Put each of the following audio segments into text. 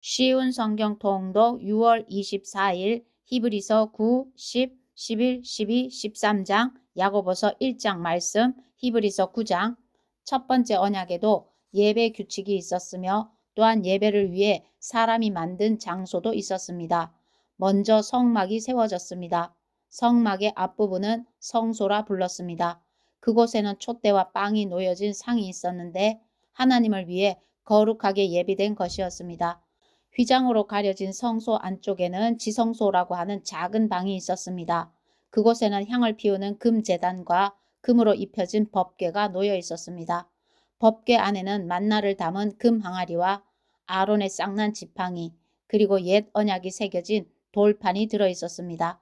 쉬운 성경 통독 6월 24일 히브리서 9, 10, 11, 12, 13장, 야고보서 1장 말씀, 히브리서 9장. 첫 번째 언약에도 예배 규칙이 있었으며 또한 예배를 위해 사람이 만든 장소도 있었습니다. 먼저 성막이 세워졌습니다. 성막의 앞부분은 성소라 불렀습니다. 그곳에는 촛대와 빵이 놓여진 상이 있었는데 하나님을 위해 거룩하게 예비된 것이었습니다. 휘장으로 가려진 성소 안쪽에는 지성소라고 하는 작은 방이 있었습니다. 그곳에는 향을 피우는 금 제단과 금으로 입혀진 법궤가 놓여 있었습니다. 법궤 안에는 만나를 담은 금 항아리와 아론의 쌍난 지팡이 그리고 옛 언약이 새겨진 돌판이 들어 있었습니다.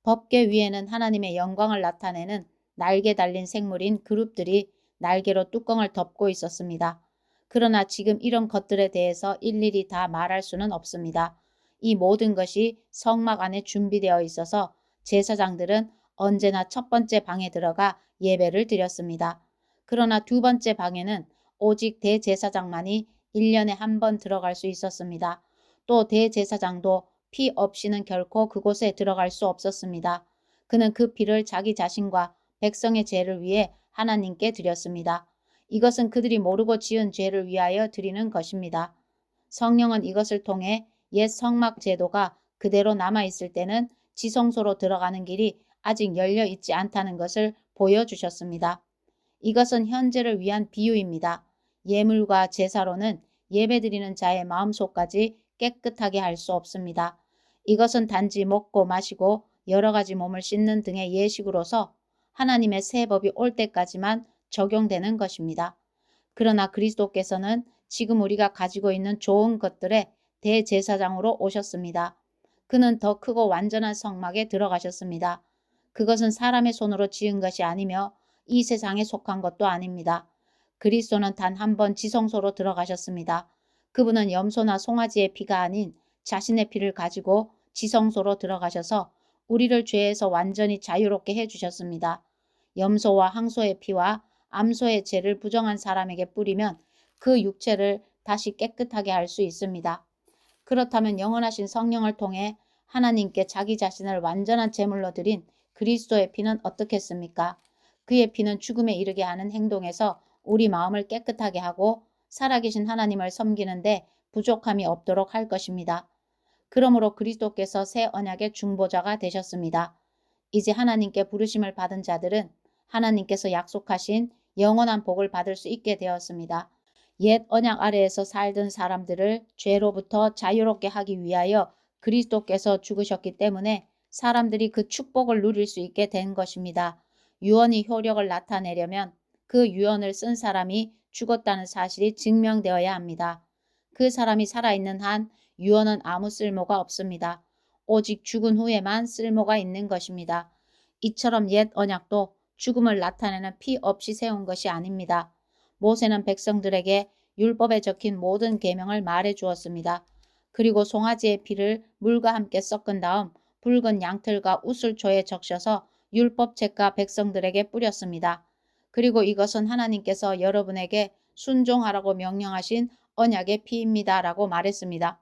법궤 위에는 하나님의 영광을 나타내는 날개 달린 생물인 그룹들이 날개로 뚜껑을 덮고 있었습니다. 그러나 지금 이런 것들에 대해서 일일이 다 말할 수는 없습니다. 이 모든 것이 성막 안에 준비되어 있어서 제사장들은 언제나 첫 번째 방에 들어가 예배를 드렸습니다. 그러나 두 번째 방에는 오직 대제사장만이 1년에 한 번 들어갈 수 있었습니다. 또 대제사장도 피 없이는 결코 그곳에 들어갈 수 없었습니다. 그는 그 피를 자기 자신과 백성의 죄를 위해 하나님께 드렸습니다. 이것은 그들이 모르고 지은 죄를 위하여 드리는 것입니다. 성령은 이것을 통해 옛 성막 제도가 그대로 남아있을 때는 지성소로 들어가는 길이 아직 열려 있지 않다는 것을 보여주셨습니다. 이것은 현재를 위한 비유입니다. 예물과 제사로는 예배드리는 자의 마음속까지 깨끗하게 할 수 없습니다. 이것은 단지 먹고 마시고 여러 가지 몸을 씻는 등의 예식으로서 하나님의 새 법이 올 때까지만 적용되는 것입니다. 그러나 그리스도께서는 지금 우리가 가지고 있는 좋은 것들의 대제사장으로 오셨습니다. 그는 더 크고 완전한 성막에 들어가셨습니다. 그것은 사람의 손으로 지은 것이 아니며 이 세상에 속한 것도 아닙니다. 그리스도는 단 한 번 지성소로 들어가셨습니다. 그분은 염소나 송아지의 피가 아닌 자신의 피를 가지고 지성소로 들어가셔서 우리를 죄에서 완전히 자유롭게 해주셨습니다. 염소와 항소의 피와 암소의 죄를 부정한 사람에게 뿌리면 그 육체를 다시 깨끗하게 할 수 있습니다. 그렇다면 영원하신 성령을 통해 하나님께 자기 자신을 완전한 제물로 드린 그리스도의 피는 어떻겠습니까? 그의 피는 죽음에 이르게 하는 행동에서 우리 마음을 깨끗하게 하고 살아계신 하나님을 섬기는데 부족함이 없도록 할 것입니다. 그러므로 그리스도께서 새 언약의 중보자가 되셨습니다. 이제 하나님께 부르심을 받은 자들은 하나님께서 약속하신 영원한 복을 받을 수 있게 되었습니다. 옛 언약 아래에서 살던 사람들을 죄로부터 자유롭게 하기 위하여 그리스도께서 죽으셨기 때문에 사람들이 그 축복을 누릴 수 있게 된 것입니다. 유언이 효력을 나타내려면 그 유언을 쓴 사람이 죽었다는 사실이 증명되어야 합니다. 그 사람이 살아있는 한 유언은 아무 쓸모가 없습니다. 오직 죽은 후에만 쓸모가 있는 것입니다. 이처럼 옛 언약도 죽음을 나타내는 피 없이 세운 것이 아닙니다. 모세는 백성들에게 율법에 적힌 모든 계명을 말해 주었습니다. 그리고 송아지의 피를 물과 함께 섞은 다음 붉은 양털과 우슬초에 적셔서 율법책과 백성들에게 뿌렸습니다. 그리고 이것은 하나님께서 여러분에게 순종하라고 명령하신 언약의 피입니다. 라고 말했습니다.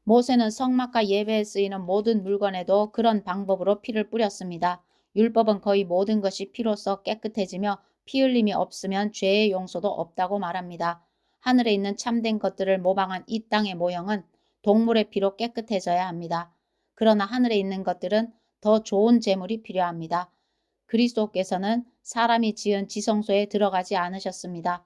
모세는 성막과 예배에 쓰이는 모든 물건에도 그런 방법으로 피를 뿌렸습니다. 율법은 거의 모든 것이 피로써 깨끗해지며 피 흘림이 없으면 죄의 용서도 없다고 말합니다. 하늘에 있는 참된 것들을 모방한 이 땅의 모형은 동물의 피로 깨끗해져야 합니다. 그러나 하늘에 있는 것들은 더 좋은 제물이 필요합니다. 그리스도께서는 사람이 지은 지성소에 들어가지 않으셨습니다.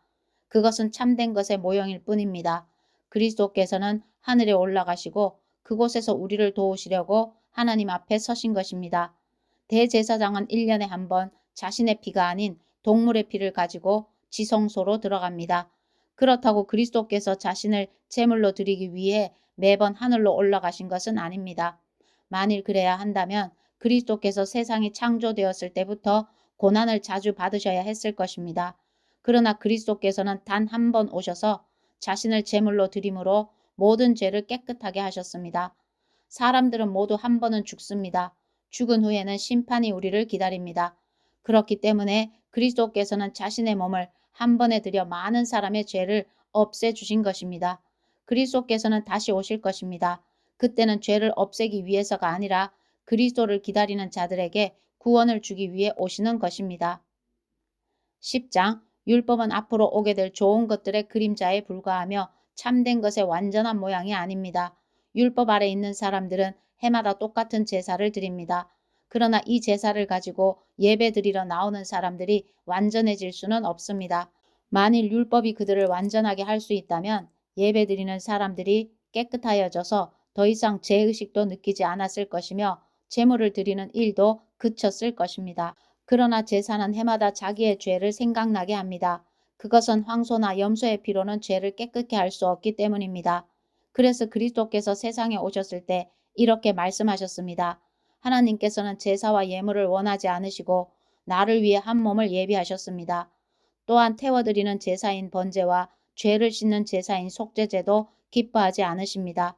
그것은 참된 것의 모형일 뿐입니다. 그리스도께서는 하늘에 올라가시고 그곳에서 우리를 도우시려고 하나님 앞에 서신 것입니다. 대제사장은 1년에 한 번 자신의 피가 아닌 동물의 피를 가지고 지성소로 들어갑니다. 그렇다고 그리스도께서 자신을 제물로 드리기 위해 매번 하늘로 올라가신 것은 아닙니다. 만일 그래야 한다면 그리스도께서 세상이 창조되었을 때부터 고난을 자주 받으셔야 했을 것입니다. 그러나 그리스도께서는 단 한 번 오셔서 자신을 제물로 드림으로 모든 죄를 깨끗하게 하셨습니다. 사람들은 모두 한 번은 죽습니다. 죽은 후에는 심판이 우리를 기다립니다. 그렇기 때문에 그리스도께서는 자신의 몸을 한 번에 들여 많은 사람의 죄를 없애주신 것입니다. 그리스도께서는 다시 오실 것입니다. 그때는 죄를 없애기 위해서가 아니라 그리스도를 기다리는 자들에게 구원을 주기 위해 오시는 것입니다. 10장 율법은 앞으로 오게 될 좋은 것들의 그림자에 불과하며 참된 것의 완전한 모양이 아닙니다. 율법 아래 있는 사람들은 해마다 똑같은 제사를 드립니다. 그러나 이 제사를 가지고 예배 드리러 나오는 사람들이 완전해질 수는 없습니다. 만일 율법이 그들을 완전하게 할 수 있다면 예배 드리는 사람들이 깨끗하여져서 더 이상 죄의식도 느끼지 않았을 것이며 제물을 드리는 일도 그쳤을 것입니다. 그러나 제사는 해마다 자기의 죄를 생각나게 합니다. 그것은 황소나 염소의 피로는 죄를 깨끗게 할 수 없기 때문입니다. 그래서 그리스도께서 세상에 오셨을 때 이렇게 말씀하셨습니다. 하나님께서는 제사와 예물을 원하지 않으시고 나를 위해 한 몸을 예비하셨습니다. 또한 태워드리는 제사인 번제와 죄를 씻는 제사인 속죄제도 기뻐하지 않으십니다.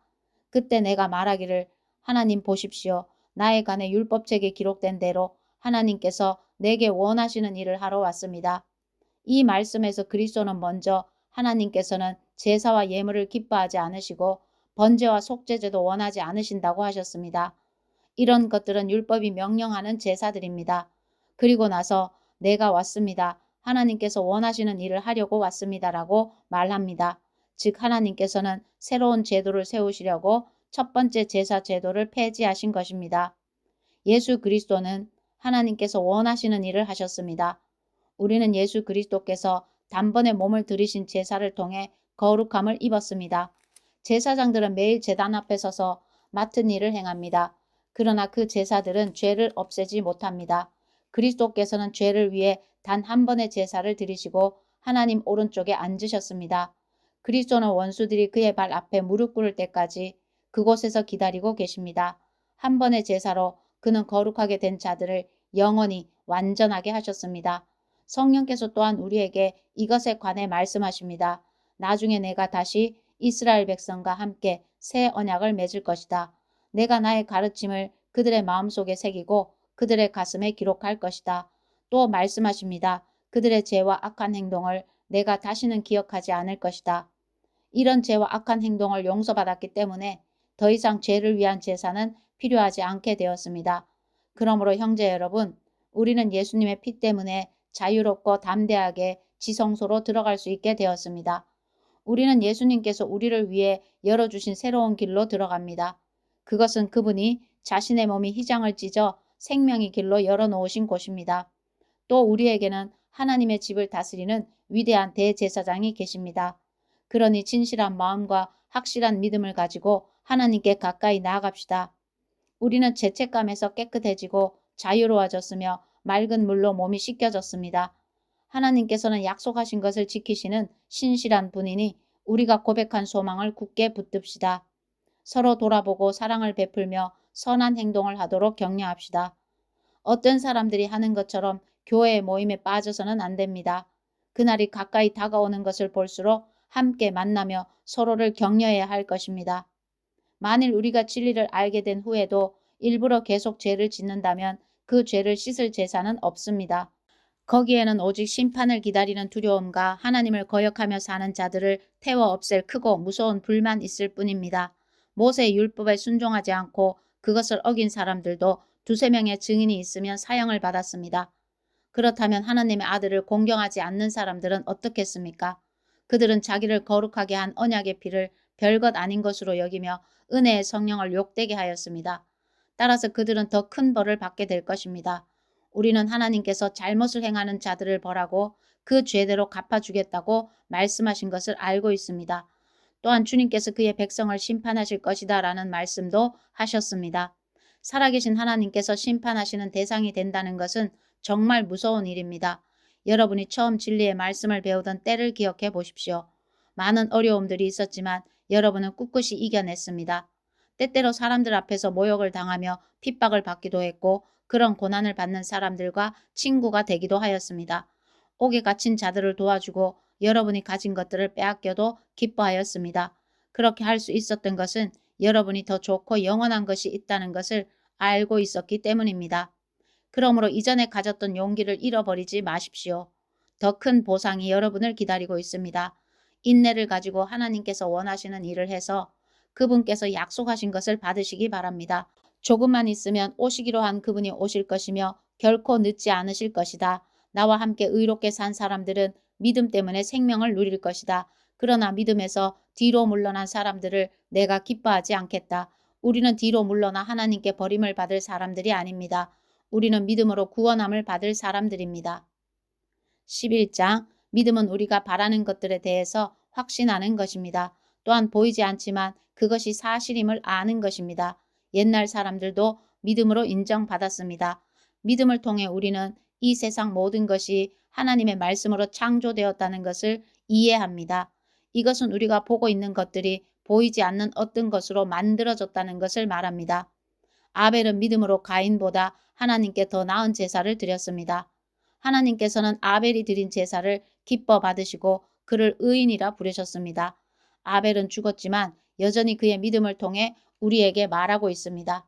그때 내가 말하기를 하나님 보십시오. 나에 관해 율법책에 기록된 대로 하나님께서 내게 원하시는 일을 하러 왔습니다. 이 말씀에서 그리스도는 먼저 하나님께서는 제사와 예물을 기뻐하지 않으시고 번제와 속죄제도 원하지 않으신다고 하셨습니다. 이런 것들은 율법이 명령하는 제사들입니다. 그리고 나서 내가 왔습니다. 하나님께서 원하시는 일을 하려고 왔습니다라고 말합니다. 즉 하나님께서는 새로운 제도를 세우시려고 첫 번째 제사 제도를 폐지하신 것입니다. 예수 그리스도는 하나님께서 원하시는 일을 하셨습니다. 우리는 예수 그리스도께서 단번에 몸을 들이신 제사를 통해 거룩함을 입었습니다. 제사장들은 매일 제단 앞에 서서 맡은 일을 행합니다. 그러나 그 제사들은 죄를 없애지 못합니다. 그리스도께서는 죄를 위해 단 한 번의 제사를 드리시고 하나님 오른쪽에 앉으셨습니다. 그리스도는 원수들이 그의 발 앞에 무릎 꿇을 때까지 그곳에서 기다리고 계십니다. 한 번의 제사로 그는 거룩하게 된 자들을 영원히 완전하게 하셨습니다. 성령께서 또한 우리에게 이것에 관해 말씀하십니다. 나중에 내가 다시 이스라엘 백성과 함께 새 언약을 맺을 것이다. 내가 나의 가르침을 그들의 마음속에 새기고 그들의 가슴에 기록할 것이다. 또 말씀하십니다. 그들의 죄와 악한 행동을 내가 다시는 기억하지 않을 것이다. 이런 죄와 악한 행동을 용서받았기 때문에 더 이상 죄를 위한 제사는 필요하지 않게 되었습니다. 그러므로 형제 여러분, 우리는 예수님의 피 때문에 자유롭고 담대하게 지성소로 들어갈 수 있게 되었습니다. 우리는 예수님께서 우리를 위해 열어주신 새로운 길로 들어갑니다. 그것은 그분이 자신의 몸이 휘장을 찢어 생명의 길로 열어놓으신 곳입니다. 또 우리에게는 하나님의 집을 다스리는 위대한 대제사장이 계십니다. 그러니 진실한 마음과 확실한 믿음을 가지고 하나님께 가까이 나아갑시다. 우리는 죄책감에서 깨끗해지고 자유로워졌으며 맑은 물로 몸이 씻겨졌습니다. 하나님께서는 약속하신 것을 지키시는 신실한 분이니 우리가 고백한 소망을 굳게 붙듭시다. 서로 돌아보고 사랑을 베풀며 선한 행동을 하도록 격려합시다. 어떤 사람들이 하는 것처럼 교회의 모임에 빠져서는 안 됩니다. 그날이 가까이 다가오는 것을 볼수록 함께 만나며 서로를 격려해야 할 것입니다. 만일 우리가 진리를 알게 된 후에도 일부러 계속 죄를 짓는다면 그 죄를 씻을 제사는 없습니다. 거기에는 오직 심판을 기다리는 두려움과 하나님을 거역하며 사는 자들을 태워 없앨 크고 무서운 불만 있을 뿐입니다. 모세의 율법에 순종하지 않고 그것을 어긴 사람들도 두세 명의 증인이 있으면 사형을 받았습니다. 그렇다면 하나님의 아들을 공경하지 않는 사람들은 어떻겠습니까? 그들은 자기를 거룩하게 한 언약의 피를 별것 아닌 것으로 여기며 은혜의 성령을 욕되게 하였습니다. 따라서 그들은 더 큰 벌을 받게 될 것입니다. 우리는 하나님께서 잘못을 행하는 자들을 벌하고 그 죄대로 갚아주겠다고 말씀하신 것을 알고 있습니다. 또한 주님께서 그의 백성을 심판하실 것이다 라는 말씀도 하셨습니다. 살아계신 하나님께서 심판하시는 대상이 된다는 것은 정말 무서운 일입니다. 여러분이 처음 진리의 말씀을 배우던 때를 기억해 보십시오. 많은 어려움들이 있었지만 여러분은 꿋꿋이 이겨냈습니다. 때때로 사람들 앞에서 모욕을 당하며 핍박을 받기도 했고 그런 고난을 받는 사람들과 친구가 되기도 하였습니다. 옥에 갇힌 자들을 도와주고 여러분이 가진 것들을 빼앗겨도 기뻐하였습니다. 그렇게 할 수 있었던 것은 여러분이 더 좋고 영원한 것이 있다는 것을 알고 있었기 때문입니다. 그러므로 이전에 가졌던 용기를 잃어버리지 마십시오. 더 큰 보상이 여러분을 기다리고 있습니다. 인내를 가지고 하나님께서 원하시는 일을 해서 그분께서 약속하신 것을 받으시기 바랍니다. 조금만 있으면 오시기로 한 그분이 오실 것이며 결코 늦지 않으실 것이다. 나와 함께 의롭게 산 사람들은 믿음 때문에 생명을 누릴 것이다. 그러나 믿음에서 뒤로 물러난 사람들을 내가 기뻐하지 않겠다. 우리는 뒤로 물러나 하나님께 버림을 받을 사람들이 아닙니다. 우리는 믿음으로 구원함을 받을 사람들입니다. 11장 믿음은 우리가 바라는 것들에 대해서 확신하는 것입니다. 또한 보이지 않지만 그것이 사실임을 아는 것입니다. 옛날 사람들도 믿음으로 인정받았습니다. 믿음을 통해 우리는 이 세상 모든 것이 하나님의 말씀으로 창조되었다는 것을 이해합니다. 이것은 우리가 보고 있는 것들이 보이지 않는 어떤 것으로 만들어졌다는 것을 말합니다. 아벨은 믿음으로 가인보다 하나님께 더 나은 제사를 드렸습니다. 하나님께서는 아벨이 드린 제사를 기뻐 받으시고 그를 의인이라 부르셨습니다. 아벨은 죽었지만 여전히 그의 믿음을 통해 우리에게 말하고 있습니다.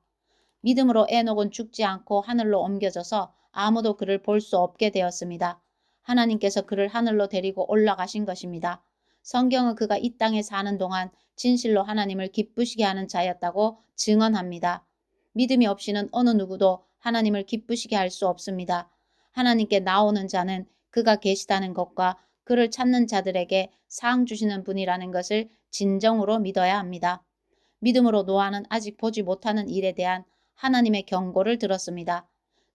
믿음으로 에녹은 죽지 않고 하늘로 옮겨져서 아무도 그를 볼 수 없게 되었습니다. 하나님께서 그를 하늘로 데리고 올라가신 것입니다. 성경은 그가 이 땅에 사는 동안 진실로 하나님을 기쁘시게 하는 자였다고 증언합니다. 믿음이 없이는 어느 누구도 하나님을 기쁘시게 할 수 없습니다. 하나님께 나오는 자는 그가 계시다는 것과 그를 찾는 자들에게 상 주시는 분이라는 것을 진정으로 믿어야 합니다. 믿음으로 노아는 아직 보지 못하는 일에 대한 하나님의 경고를 들었습니다.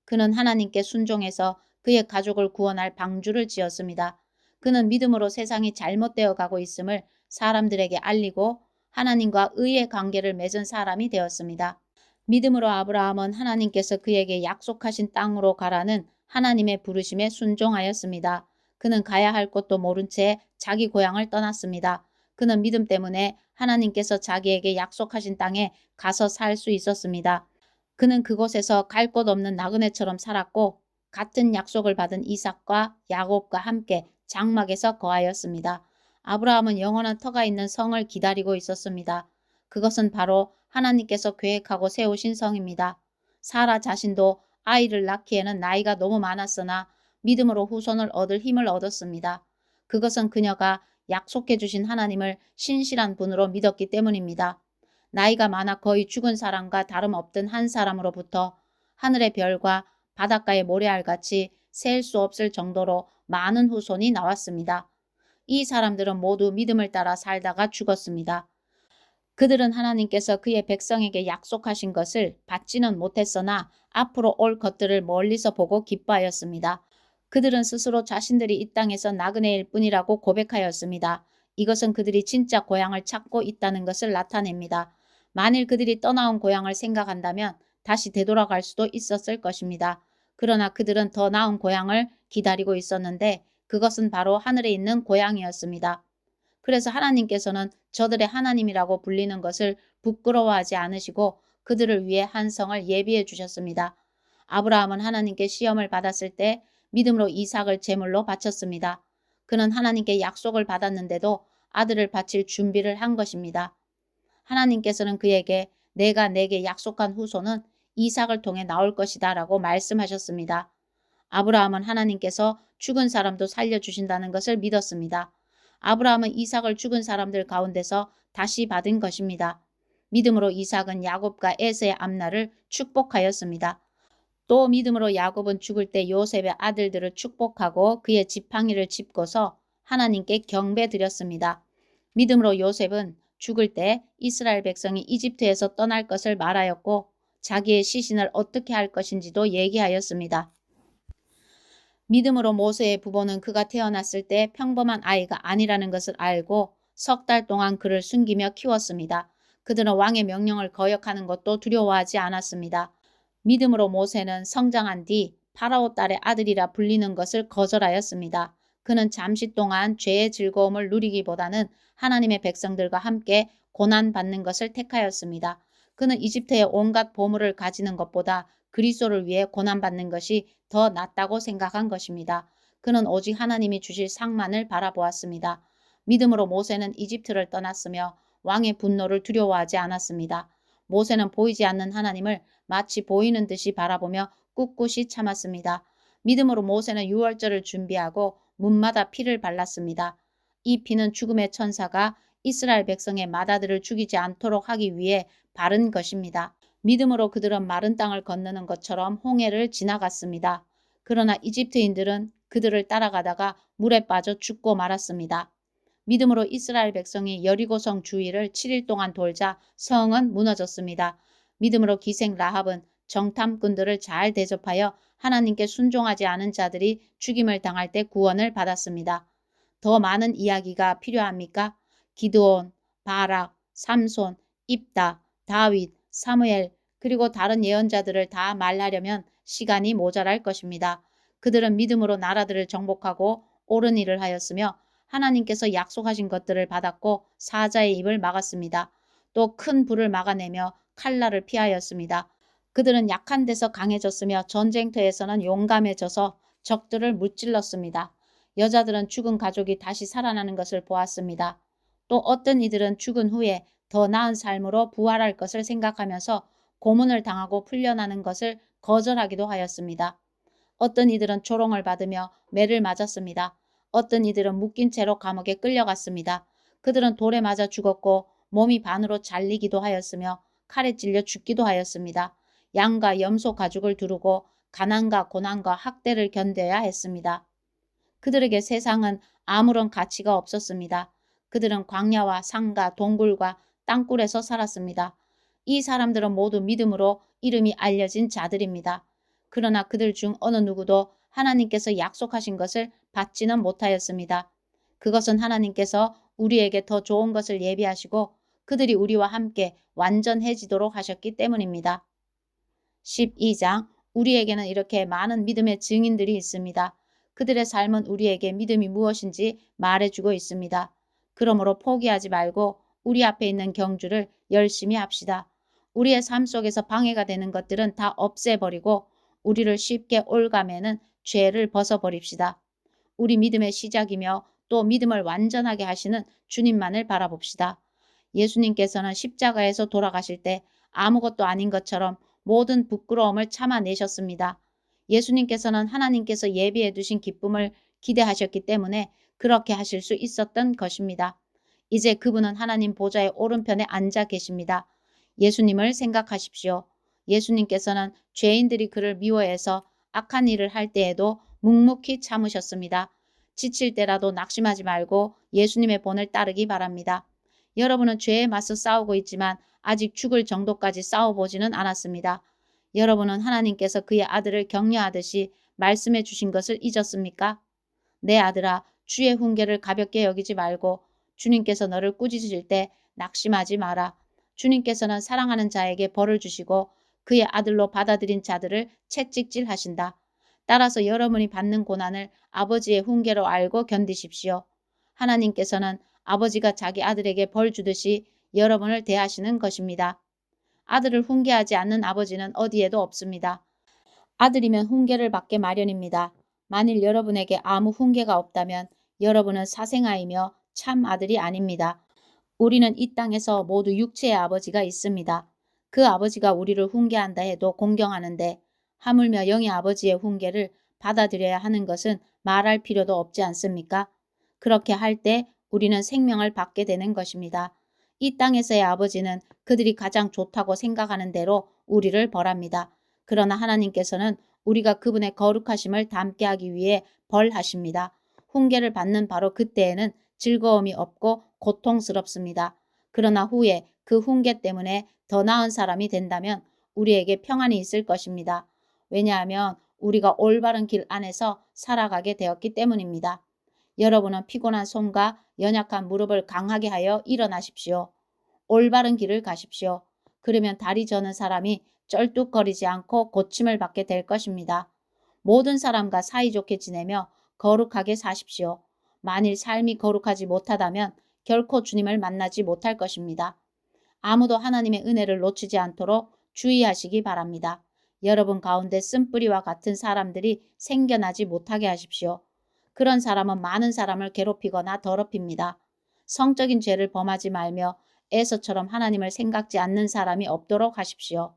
그는 하나님께 순종해서 그의 가족을 구원할 방주를 지었습니다. 그는 믿음으로 세상이 잘못되어 가고 있음을 사람들에게 알리고 하나님과 의의 관계를 맺은 사람이 되었습니다. 믿음으로 아브라함은 하나님께서 그에게 약속하신 땅으로 가라는 하나님의 부르심에 순종하였습니다. 그는 가야 할 곳도 모른 채 자기 고향을 떠났습니다. 그는 믿음 때문에 하나님께서 자기에게 약속하신 땅에 가서 살 수 있었습니다. 그는 그곳에서 갈 곳 없는 나그네처럼 살았고 같은 약속을 받은 이삭과 야곱과 함께 장막에서 거하였습니다. 아브라함은 영원한 터가 있는 성을 기다리고 있었습니다. 그것은 바로 하나님께서 계획하고 세우신 성입니다. 사라 자신도 아이를 낳기에는 나이가 너무 많았으나 믿음으로 후손을 얻을 힘을 얻었습니다. 그것은 그녀가 약속해 주신 하나님을 신실한 분으로 믿었기 때문입니다. 나이가 많아 거의 죽은 사람과 다름없던 한 사람으로부터 하늘의 별과 바닷가의 모래알같이 셀 수 없을 정도로 많은 후손이 나왔습니다. 이 사람들은 모두 믿음을 따라 살다가 죽었습니다. 그들은 하나님께서 그의 백성에게 약속하신 것을 받지는 못했으나 앞으로 올 것들을 멀리서 보고 기뻐하였습니다. 그들은 스스로 자신들이 이 땅에서 나그네일 뿐이라고 고백하였습니다. 이것은 그들이 진짜 고향을 찾고 있다는 것을 나타냅니다. 만일 그들이 떠나온 고향을 생각한다면 다시 되돌아갈 수도 있었을 것입니다. 그러나 그들은 더 나은 고향을 기다리고 있었는데 그것은 바로 하늘에 있는 고향이었습니다. 그래서 하나님께서는 저들의 하나님이라고 불리는 것을 부끄러워하지 않으시고 그들을 위해 한 성을 예비해 주셨습니다. 아브라함은 하나님께 시험을 받았을 때 믿음으로 이삭을 제물로 바쳤습니다. 그는 하나님께 약속을 받았는데도 아들을 바칠 준비를 한 것입니다. 하나님께서는 그에게 내가 내게 약속한 후손은 이삭을 통해 나올 것이다 라고 말씀하셨습니다. 아브라함은 하나님께서 죽은 사람도 살려주신다는 것을 믿었습니다. 아브라함은 이삭을 죽은 사람들 가운데서 다시 받은 것입니다. 믿음으로 이삭은 야곱과 에서의 앞날을 축복하였습니다. 또 믿음으로 야곱은 죽을 때 요셉의 아들들을 축복하고 그의 지팡이를 짚고서 하나님께 경배드렸습니다. 믿음으로 요셉은 죽을 때 이스라엘 백성이 이집트에서 떠날 것을 말하였고 자기의 시신을 어떻게 할 것인지도 얘기하였습니다. 믿음으로 모세의 부모는 그가 태어났을 때 평범한 아이가 아니라는 것을 알고 석 달 동안 그를 숨기며 키웠습니다. 그들은 왕의 명령을 거역하는 것도 두려워하지 않았습니다. 믿음으로 모세는 성장한 뒤 파라오 딸의 아들이라 불리는 것을 거절하였습니다. 그는 잠시 동안 죄의 즐거움을 누리기보다는 하나님의 백성들과 함께 고난받는 것을 택하였습니다. 그는 이집트의 온갖 보물을 가지는 것보다 그리스도를 위해 고난받는 것이 더 낫다고 생각한 것입니다. 그는 오직 하나님이 주실 상만을 바라보았습니다. 믿음으로 모세는 이집트를 떠났으며 왕의 분노를 두려워하지 않았습니다. 모세는 보이지 않는 하나님을 마치 보이는 듯이 바라보며 꿋꿋이 참았습니다. 믿음으로 모세는 유월절을 준비하고 문마다 피를 발랐습니다. 이 피는 죽음의 천사가 이스라엘 백성의 맏아들을 죽이지 않도록 하기 위해 바른 것입니다. 믿음으로 그들은 마른 땅을 건너는 것처럼 홍해를 지나갔습니다. 그러나 이집트인들은 그들을 따라가다가 물에 빠져 죽고 말았습니다. 믿음으로 이스라엘 백성이 여리고성 주위를 7일 동안 돌자 성은 무너졌습니다. 믿음으로 기생 라합은 정탐꾼들을 잘 대접하여 하나님께 순종하지 않은 자들이 죽임을 당할 때 구원을 받았습니다. 더 많은 이야기가 필요합니까? 기드온, 바락, 삼손, 입다, 다윗, 사무엘 그리고 다른 예언자들을 다 말하려면 시간이 모자랄 것입니다. 그들은 믿음으로 나라들을 정복하고 옳은 일을 하였으며 하나님께서 약속하신 것들을 받았고 사자의 입을 막았습니다. 또 큰 불을 막아내며 칼날을 피하였습니다. 그들은 약한 데서 강해졌으며 전쟁터에서는 용감해져서 적들을 무찔렀습니다. 여자들은 죽은 가족이 다시 살아나는 것을 보았습니다. 또 어떤 이들은 죽은 후에 더 나은 삶으로 부활할 것을 생각하면서 고문을 당하고 풀려나는 것을 거절하기도 하였습니다. 어떤 이들은 조롱을 받으며 매를 맞았습니다. 어떤 이들은 묶인 채로 감옥에 끌려갔습니다. 그들은 돌에 맞아 죽었고 몸이 반으로 잘리기도 하였으며 칼에 찔려 죽기도 하였습니다. 양과 염소 가죽을 두르고 가난과 고난과 학대를 견뎌야 했습니다. 그들에게 세상은 아무런 가치가 없었습니다. 그들은 광야와 산과 동굴과 땅굴에서 살았습니다. 이 사람들은 모두 믿음으로 이름이 알려진 자들입니다. 그러나 그들 중 어느 누구도 하나님께서 약속하신 것을 받지는 못하였습니다. 그것은 하나님께서 우리에게 더 좋은 것을 예비하시고 그들이 우리와 함께 완전해지도록 하셨기 때문입니다. 12장 우리에게는 이렇게 많은 믿음의 증인들이 있습니다. 그들의 삶은 우리에게 믿음이 무엇인지 말해주고 있습니다. 그러므로 포기하지 말고 우리 앞에 있는 경주를 열심히 합시다. 우리의 삶 속에서 방해가 되는 것들은 다 없애버리고 우리를 쉽게 올가매는 죄를 벗어버립시다. 우리 믿음의 시작이며 또 믿음을 완전하게 하시는 주님만을 바라봅시다. 예수님께서는 십자가에서 돌아가실 때 아무것도 아닌 것처럼 모든 부끄러움을 참아내셨습니다. 예수님께서는 하나님께서 예비해 두신 기쁨을 기대하셨기 때문에 그렇게 하실 수 있었던 것입니다. 이제 그분은 하나님 보좌의 오른편에 앉아 계십니다. 예수님을 생각하십시오. 예수님께서는 죄인들이 그를 미워해서 악한 일을 할 때에도 묵묵히 참으셨습니다. 지칠 때라도 낙심하지 말고 예수님의 본을 따르기 바랍니다. 여러분은 죄에 맞서 싸우고 있지만 아직 죽을 정도까지 싸워보지는 않았습니다. 여러분은 하나님께서 그의 아들을 격려하듯이 말씀해 주신 것을 잊었습니까? 내 아들아, 주의 훈계를 가볍게 여기지 말고 주님께서 너를 꾸짖으실 때 낙심하지 마라. 주님께서는 사랑하는 자에게 벌을 주시고 그의 아들로 받아들인 자들을 채찍질하신다. 따라서 여러분이 받는 고난을 아버지의 훈계로 알고 견디십시오. 하나님께서는 아버지가 자기 아들에게 벌 주듯이 여러분을 대하시는 것입니다. 아들을 훈계하지 않는 아버지는 어디에도 없습니다. 아들이면 훈계를 받게 마련입니다. 만일 여러분에게 아무 훈계가 없다면 여러분은 사생아이며 참 아들이 아닙니다. 우리는 이 땅에서 모두 육체의 아버지가 있습니다. 그 아버지가 우리를 훈계한다 해도 공경하는데 하물며 영의 아버지의 훈계를 받아들여야 하는 것은 말할 필요도 없지 않습니까? 그렇게 할 때 우리는 생명을 받게 되는 것입니다. 이 땅에서의 아버지는 그들이 가장 좋다고 생각하는 대로 우리를 벌합니다. 그러나 하나님께서는 우리가 그분의 거룩하심을 닮게 하기 위해 벌하십니다. 훈계를 받는 바로 그때에는 즐거움이 없고 고통스럽습니다. 그러나 후에 그 훈계 때문에 더 나은 사람이 된다면 우리에게 평안이 있을 것입니다. 왜냐하면 우리가 올바른 길 안에서 살아가게 되었기 때문입니다. 여러분은 피곤한 손과 연약한 무릎을 강하게 하여 일어나십시오. 올바른 길을 가십시오. 그러면 다리 저는 사람이 쩔뚝거리지 않고 고침을 받게 될 것입니다. 모든 사람과 사이좋게 지내며 거룩하게 사십시오. 만일 삶이 거룩하지 못하다면 결코 주님을 만나지 못할 것입니다. 아무도 하나님의 은혜를 놓치지 않도록 주의하시기 바랍니다. 여러분 가운데 쓴뿌리와 같은 사람들이 생겨나지 못하게 하십시오. 그런 사람은 많은 사람을 괴롭히거나 더럽힙니다. 성적인 죄를 범하지 말며 에서처럼 하나님을 생각지 않는 사람이 없도록 하십시오.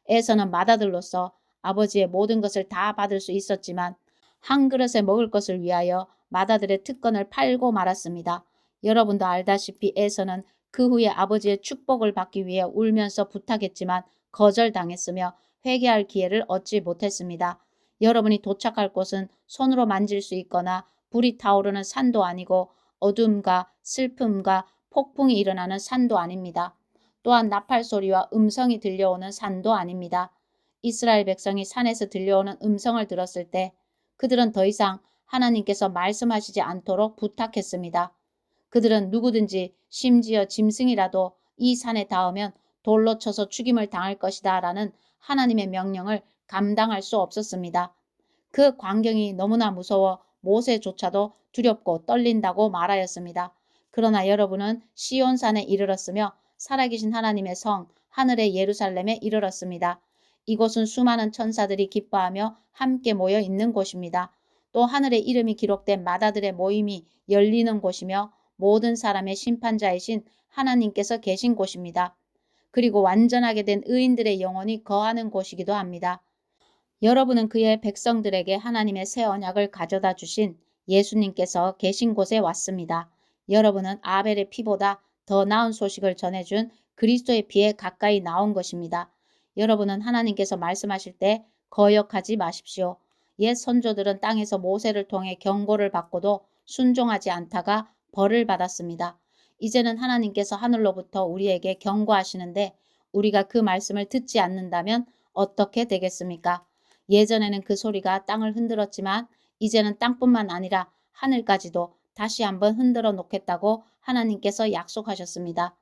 에서는 맏아들로서 아버지의 모든 것을 다 받을 수 있었지만 한 그릇에 먹을 것을 위하여 마다들의 특권을 팔고 말았습니다. 여러분도 알다시피 에서는 그 후에 아버지의 축복을 받기 위해 울면서 부탁했지만 거절당했으며 회개할 기회를 얻지 못했습니다. 여러분이 도착할 곳은 손으로 만질 수 있거나 불이 타오르는 산도 아니고 어둠과 슬픔과 폭풍이 일어나는 산도 아닙니다. 또한 나팔 소리와 음성이 들려오는 산도 아닙니다. 이스라엘 백성이 산에서 들려오는 음성을 들었을 때 그들은 더 이상 하나님께서 말씀하시지 않도록 부탁했습니다. 그들은 누구든지 심지어 짐승이라도 이 산에 닿으면 돌로 쳐서 죽임을 당할 것이다 라는 하나님의 명령을 감당할 수 없었습니다. 그 광경이 너무나 무서워 모세조차도 두렵고 떨린다고 말하였습니다. 그러나 여러분은 시온산에 이르렀으며 살아계신 하나님의 성 하늘의 예루살렘에 이르렀습니다. 이곳은 수많은 천사들이 기뻐하며 함께 모여 있는 곳입니다. 또 하늘의 이름이 기록된 마다들의 모임이 열리는 곳이며 모든 사람의 심판자이신 하나님께서 계신 곳입니다. 그리고 완전하게 된 의인들의 영혼이 거하는 곳이기도 합니다. 여러분은 그의 백성들에게 하나님의 새 언약을 가져다 주신 예수님께서 계신 곳에 왔습니다. 여러분은 아벨의 피보다 더 나은 소식을 전해준 그리스도의 피에 가까이 나온 것입니다. 여러분은 하나님께서 말씀하실 때 거역하지 마십시오. 옛 선조들은 땅에서 모세를 통해 경고를 받고도 순종하지 않다가 벌을 받았습니다. 이제는 하나님께서 하늘로부터 우리에게 경고하시는데 우리가 그 말씀을 듣지 않는다면 어떻게 되겠습니까? 예전에는 그 소리가 땅을 흔들었지만 이제는 땅뿐만 아니라 하늘까지도 다시 한번 흔들어 놓겠다고 하나님께서 약속하셨습니다.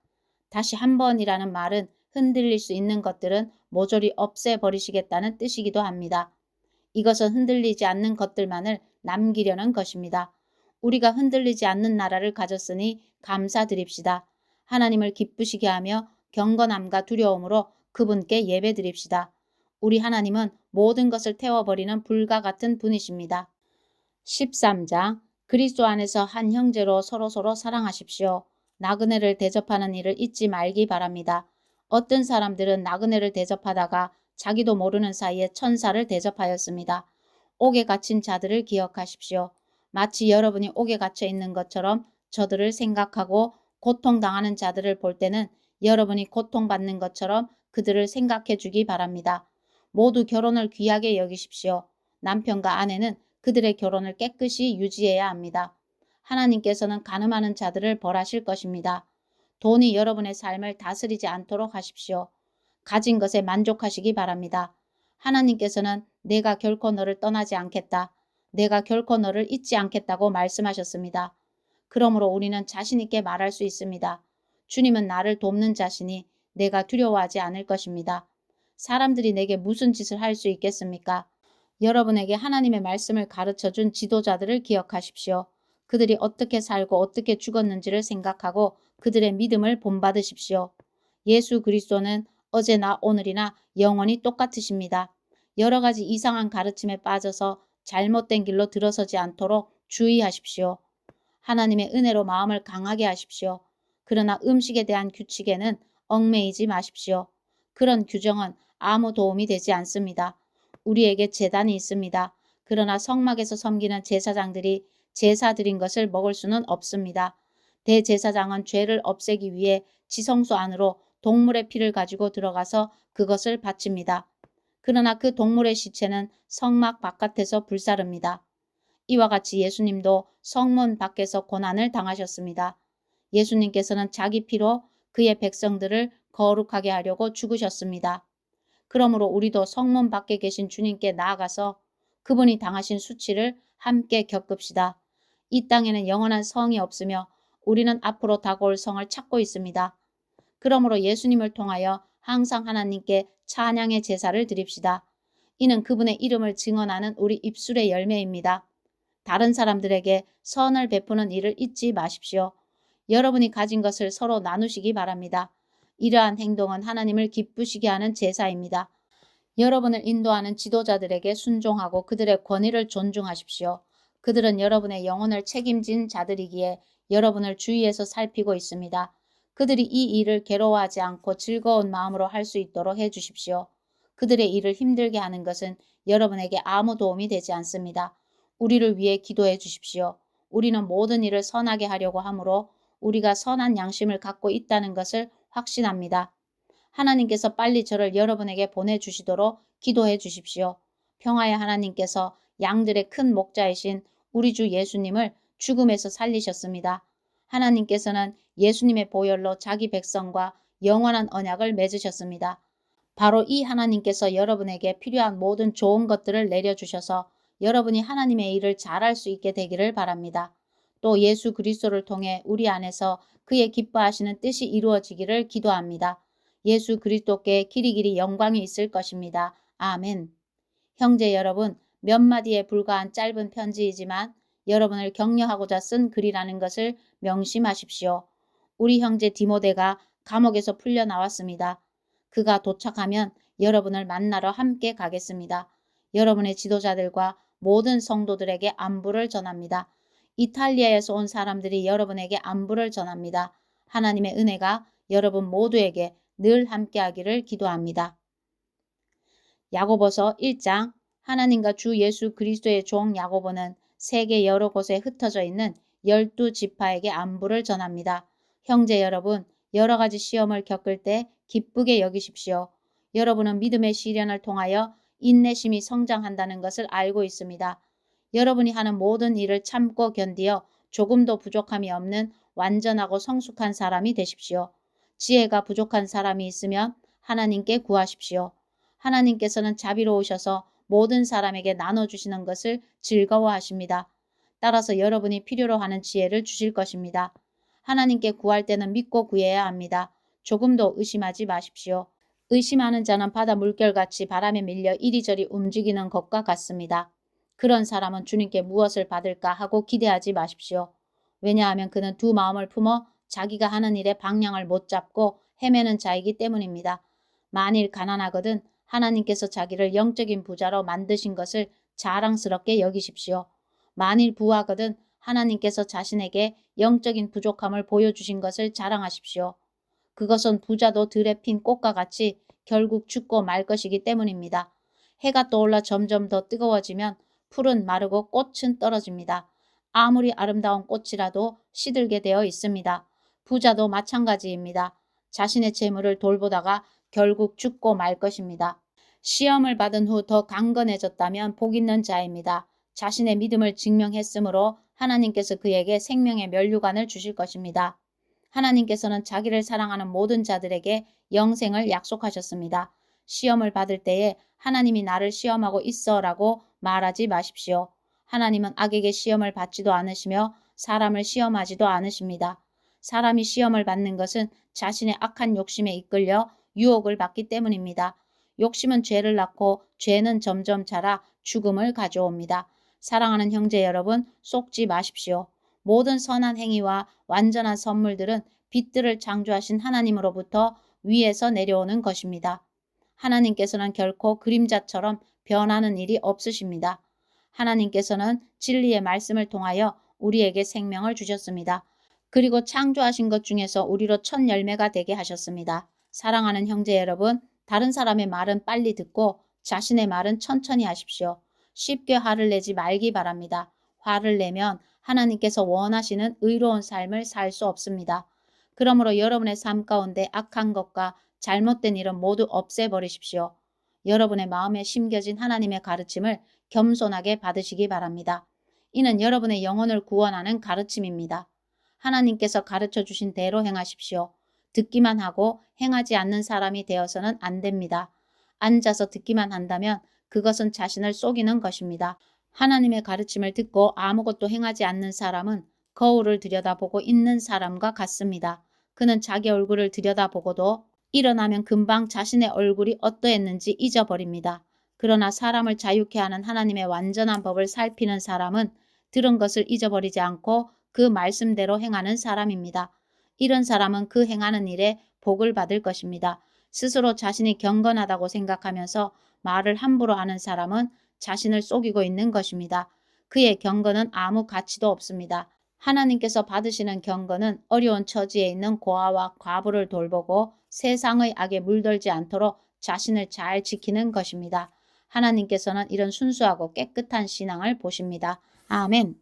다시 한 번이라는 말은 흔들릴 수 있는 것들은 모조리 없애버리시겠다는 뜻이기도 합니다. 이것은 흔들리지 않는 것들만을 남기려는 것입니다. 우리가 흔들리지 않는 나라를 가졌으니 감사드립시다. 하나님을 기쁘시게 하며 경건함과 두려움으로 그분께 예배드립시다. 우리 하나님은 모든 것을 태워버리는 불과 같은 분이십니다. 13장 그리스도 안에서 한 형제로 서로서로 사랑하십시오. 나그네를 대접하는 일을 잊지 말기 바랍니다. 어떤 사람들은 나그네를 대접하다가 자기도 모르는 사이에 천사를 대접하였습니다. 옥에 갇힌 자들을 기억하십시오. 마치 여러분이 옥에 갇혀 있는 것처럼 저들을 생각하고 고통당하는 자들을 볼 때는 여러분이 고통받는 것처럼 그들을 생각해 주기 바랍니다. 모두 결혼을 귀하게 여기십시오. 남편과 아내는 그들의 결혼을 깨끗이 유지해야 합니다. 하나님께서는 간음하는 자들을 벌하실 것입니다. 돈이 여러분의 삶을 다스리지 않도록 하십시오. 가진 것에 만족하시기 바랍니다. 하나님께서는 내가 결코 너를 떠나지 않겠다. 내가 결코 너를 잊지 않겠다고 말씀하셨습니다. 그러므로 우리는 자신 있게 말할 수 있습니다. 주님은 나를 돕는 자시니 내가 두려워하지 않을 것입니다. 사람들이 내게 무슨 짓을 할 수 있겠습니까? 여러분에게 하나님의 말씀을 가르쳐준 지도자들을 기억하십시오. 그들이 어떻게 살고 어떻게 죽었는지를 생각하고 그들의 믿음을 본받으십시오. 예수 그리스도는 어제나 오늘이나 영원히 똑같으십니다. 여러 가지 이상한 가르침에 빠져서 잘못된 길로 들어서지 않도록 주의하십시오. 하나님의 은혜로 마음을 강하게 하십시오. 그러나 음식에 대한 규칙에는 얽매이지 마십시오. 그런 규정은 아무 도움이 되지 않습니다. 우리에게 제단이 있습니다. 그러나 성막에서 섬기는 제사장들이 제사 드린 것을 먹을 수는 없습니다. 대제사장은 죄를 없애기 위해 지성소 안으로 동물의 피를 가지고 들어가서 그것을 바칩니다. 그러나 그 동물의 시체는 성막 바깥에서 불사릅니다. 이와 같이 예수님도 성문 밖에서 고난을 당하셨습니다. 예수님께서는 자기 피로 그의 백성들을 거룩하게 하려고 죽으셨습니다. 그러므로 우리도 성문 밖에 계신 주님께 나아가서 그분이 당하신 수치를 함께 겪읍시다. 이 땅에는 영원한 성이 없으며 우리는 앞으로 다가올 성을 찾고 있습니다. 그러므로 예수님을 통하여 항상 하나님께 찬양의 제사를 드립시다. 이는 그분의 이름을 증언하는 우리 입술의 열매입니다. 다른 사람들에게 선을 베푸는 일을 잊지 마십시오. 여러분이 가진 것을 서로 나누시기 바랍니다. 이러한 행동은 하나님을 기쁘시게 하는 제사입니다. 여러분을 인도하는 지도자들에게 순종하고 그들의 권위를 존중하십시오. 그들은 여러분의 영혼을 책임진 자들이기에 여러분을 주위에서 살피고 있습니다. 그들이 이 일을 괴로워하지 않고 즐거운 마음으로 할 수 있도록 해주십시오. 그들의 일을 힘들게 하는 것은 여러분에게 아무 도움이 되지 않습니다. 우리를 위해 기도해 주십시오. 우리는 모든 일을 선하게 하려고 하므로 우리가 선한 양심을 갖고 있다는 것을 확신합니다. 하나님께서 빨리 저를 여러분에게 보내주시도록 기도해 주십시오. 평화의 하나님께서 양들의 큰 목자이신 우리 주 예수님을 죽음에서 살리셨습니다. 하나님께서는 예수님의 보혈로 자기 백성과 영원한 언약을 맺으셨습니다. 바로 이 하나님께서 여러분에게 필요한 모든 좋은 것들을 내려주셔서 여러분이 하나님의 일을 잘할 수 있게 되기를 바랍니다. 또 예수 그리스도를 통해 우리 안에서 그의 기뻐하시는 뜻이 이루어지기를 기도합니다. 예수 그리스도께 길이길이 영광이 있을 것입니다. 아멘. 형제 여러분, 몇 마디에 불과한 짧은 편지이지만 여러분을 격려하고자 쓴 글이라는 것을 명심하십시오. 우리 형제 디모데가 감옥에서 풀려 나왔습니다. 그가 도착하면 여러분을 만나러 함께 가겠습니다. 여러분의 지도자들과 모든 성도들에게 안부를 전합니다. 이탈리아에서 온 사람들이 여러분에게 안부를 전합니다. 하나님의 은혜가 여러분 모두에게 늘 함께하기를 기도합니다. 야고보서 1장. 하나님과 주 예수 그리스도의 종 야고보는 세계 여러 곳에 흩어져 있는 12지파에게 안부를 전합니다. 형제 여러분, 여러 가지 시험을 겪을 때 기쁘게 여기십시오. 여러분은 믿음의 시련을 통하여 인내심이 성장한다는 것을 알고 있습니다. 여러분이 하는 모든 일을 참고 견디어 조금도 부족함이 없는 완전하고 성숙한 사람이 되십시오. 지혜가 부족한 사람이 있으면 하나님께 구하십시오. 하나님께서는 자비로우셔서 모든 사람에게 나눠주시는 것을 즐거워하십니다. 따라서 여러분이 필요로 하는 지혜를 주실 것입니다. 하나님께 구할 때는 믿고 구해야 합니다. 조금도 의심하지 마십시오. 의심하는 자는 바다 물결같이 바람에 밀려 이리저리 움직이는 것과 같습니다. 그런 사람은 주님께 무엇을 받을까 하고 기대하지 마십시오. 왜냐하면 그는 두 마음을 품어 자기가 하는 일에 방향을 못 잡고 헤매는 자이기 때문입니다. 만일 가난하거든 하나님께서 자기를 영적인 부자로 만드신 것을 자랑스럽게 여기십시오. 만일 부하거든 하나님께서 자신에게 영적인 부족함을 보여주신 것을 자랑하십시오. 그것은 부자도 들에 핀 꽃과 같이 결국 죽고 말 것이기 때문입니다. 해가 떠올라 점점 더 뜨거워지면 풀은 마르고 꽃은 떨어집니다. 아무리 아름다운 꽃이라도 시들게 되어 있습니다. 부자도 마찬가지입니다. 자신의 재물을 돌보다가 결국 죽고 말 것입니다. 시험을 받은 후 더 강건해졌다면 복 있는 자입니다. 자신의 믿음을 증명했으므로 하나님께서 그에게 생명의 면류관을 주실 것입니다. 하나님께서는 자기를 사랑하는 모든 자들에게 영생을 약속하셨습니다. 시험을 받을 때에 하나님이 나를 시험하고 있어라고 말하지 마십시오. 하나님은 악에게 시험을 받지도 않으시며 사람을 시험하지도 않으십니다. 사람이 시험을 받는 것은 자신의 악한 욕심에 이끌려 유혹을 받기 때문입니다. 욕심은 죄를 낳고 죄는 점점 자라 죽음을 가져옵니다. 사랑하는 형제 여러분, 속지 마십시오. 모든 선한 행위와 완전한 선물들은 빛들을 창조하신 하나님으로부터 위에서 내려오는 것입니다. 하나님께서는 결코 그림자처럼 변하는 일이 없으십니다. 하나님께서는 진리의 말씀을 통하여 우리에게 생명을 주셨습니다. 그리고 창조하신 것 중에서 우리로 첫 열매가 되게 하셨습니다. 사랑하는 형제 여러분, 다른 사람의 말은 빨리 듣고 자신의 말은 천천히 하십시오. 쉽게 화를 내지 말기 바랍니다. 화를 내면 하나님께서 원하시는 의로운 삶을 살 수 없습니다. 그러므로 여러분의 삶 가운데 악한 것과 잘못된 일은 모두 없애버리십시오. 여러분의 마음에 심겨진 하나님의 가르침을 겸손하게 받으시기 바랍니다. 이는 여러분의 영혼을 구원하는 가르침입니다. 하나님께서 가르쳐 주신 대로 행하십시오. 듣기만 하고 행하지 않는 사람이 되어서는 안 됩니다. 앉아서 듣기만 한다면 그것은 자신을 속이는 것입니다. 하나님의 가르침을 듣고 아무것도 행하지 않는 사람은 거울을 들여다보고 있는 사람과 같습니다. 그는 자기 얼굴을 들여다보고도 일어나면 금방 자신의 얼굴이 어떠했는지 잊어버립니다. 그러나 사람을 자유케 하는 하나님의 완전한 법을 살피는 사람은 들은 것을 잊어버리지 않고 그 말씀대로 행하는 사람입니다. 이런 사람은 그 행하는 일에 복을 받을 것입니다. 스스로 자신이 경건하다고 생각하면서 말을 함부로 하는 사람은 자신을 속이고 있는 것입니다. 그의 경건은 아무 가치도 없습니다. 하나님께서 받으시는 경건은 어려운 처지에 있는 고아와 과부를 돌보고 세상의 악에 물들지 않도록 자신을 잘 지키는 것입니다. 하나님께서는 이런 순수하고 깨끗한 신앙을 보십니다. 아멘.